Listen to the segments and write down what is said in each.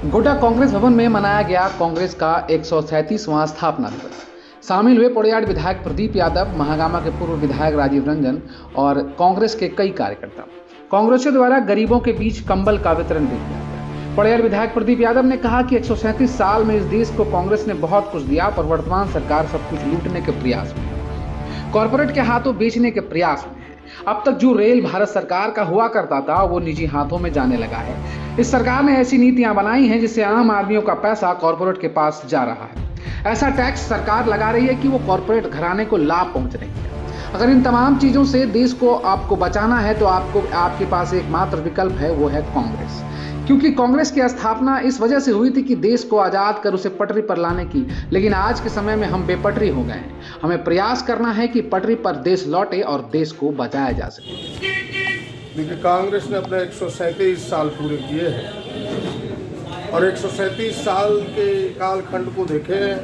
गोड्डा कांग्रेस भवन में मनाया गया कांग्रेस का 137वां स्थापना दिवस। शामिल हुए पोड़ैयार विधायक प्रदीप यादव, महागामा के पूर्व विधायक राजीव रंजन और कांग्रेस के कई कार्यकर्ता। कांग्रेसियों द्वारा गरीबों के बीच कंबल का वितरण भी किया गया। पोड़ैयार विधायक प्रदीप यादव ने कहा कि 137 साल में इस देश को कांग्रेस ने बहुत कुछ दिया, पर वर्तमान सरकार सब कुछ लूटने के प्रयास में है, कॉरपोरेट के हाथों बेचने के प्रयास में है। अब तक जो रेल भारत सरकार का हुआ करता था वो निजी हाथों में जाने लगा है। इस सरकार ने ऐसी नीतियां बनाई हैं जिससे आम आदमियों का पैसा कॉरपोरेट के पास जा रहा है। ऐसा टैक्स सरकार लगा रही है कि वो कॉरपोरेट घराने को लाभ पहुंच रही है। अगर इन तमाम चीजों से देश को आपको बचाना है तो आपके पास एकमात्र विकल्प है, वो है कांग्रेस। क्योंकि कांग्रेस की स्थापना इस वजह से हुई थी कि देश को आजाद कर उसे पटरी पर लाने की, लेकिन आज के समय में हम बेपटरी हो गए हैं। हमें प्रयास करना है कि पटरी पर देश लौटे और देश को बचाया जा सके। देखिए, कांग्रेस ने अपने 137 साल पूरे किए हैं और 137 साल के कालखंड को देखे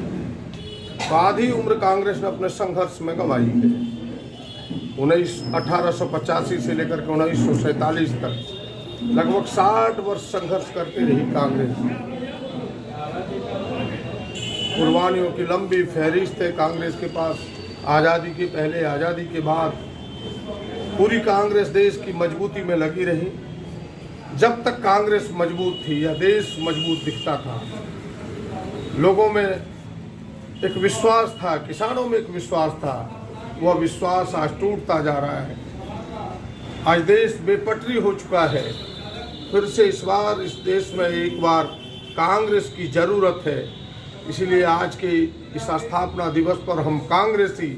तो आधी उम्र कांग्रेस ने अपने संघर्ष में गंवाई है। 1885 से लेकर के 1947 तक लगभग 60 वर्ष संघर्ष करती रही कांग्रेस। कुर्बानियों की लंबी फहरिस्त है कांग्रेस के पास, आज़ादी के पहले, आज़ादी के बाद। पूरी कांग्रेस देश की मजबूती में लगी रही। जब तक कांग्रेस मजबूत थी या देश मजबूत दिखता था, लोगों में एक विश्वास था, किसानों में एक विश्वास था, वह विश्वास आज टूटता जा रहा है। आज देश बेपटरी हो चुका है। फिर से इस बार इस देश में एक बार कांग्रेस की ज़रूरत है। इसीलिए आज के इस स्थापना दिवस पर हम कांग्रेसी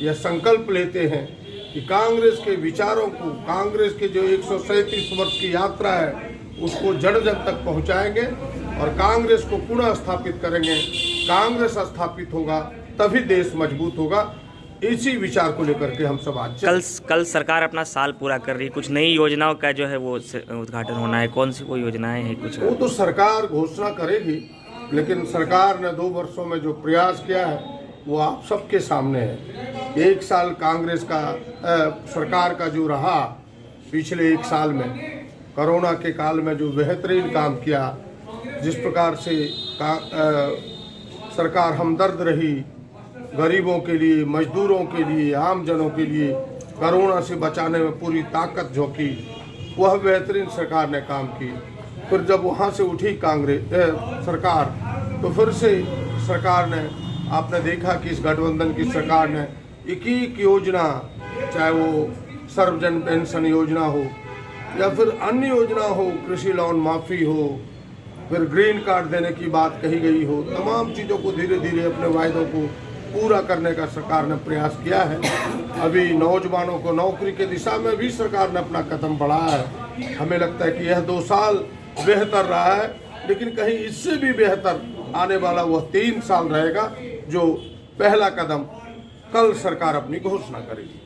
यह संकल्प लेते हैं कि कांग्रेस के विचारों को, कांग्रेस के जो 137 वर्ष की यात्रा है उसको जड़ जन तक पहुंचाएंगे और कांग्रेस को पुनः स्थापित करेंगे। कांग्रेस स्थापित होगा तभी देश मजबूत होगा। इसी विचार को लेकर के हम सब आज कल सरकार अपना साल पूरा कर रही है, कुछ नई योजनाओं का जो है वो उद्घाटन होना है। कौन सी कोई योजनाएं हैं कुछ? वो तो सरकार घोषणा करेगी, लेकिन सरकार ने 2 वर्षों में जो प्रयास किया है वो आप सबके सामने है। 1 साल कांग्रेस का सरकार का जो रहा पिछले 1 साल में, कोरोना के काल में जो बेहतरीन काम किया, जिस प्रकार से सरकार हमदर्द रही, गरीबों के लिए, मजदूरों के लिए, आम जनों के लिए कोरोना से बचाने में पूरी ताकत झोंकी, वह बेहतरीन सरकार ने काम की। फिर जब वहाँ से उठी कांग्रेस सरकार, तो फिर से सरकार ने, आपने देखा कि इस गठबंधन की सरकार ने एक योजना, चाहे वो सर्वजन पेंशन योजना हो या फिर अन्य योजना हो, कृषि लोन माफ़ी हो, फिर ग्रीन कार्ड देने की बात कही गई हो, तमाम चीज़ों को धीरे धीरे अपने वायदों को पूरा करने का सरकार ने प्रयास किया है। अभी नौजवानों को नौकरी के दिशा में भी सरकार ने अपना कदम बढ़ाया है। हमें लगता है कि यह 2 साल बेहतर रहा है, लेकिन कहीं इससे भी बेहतर आने वाला वह 3 साल रहेगा, जो पहला कदम कल सरकार अपनी घोषणा करेगी।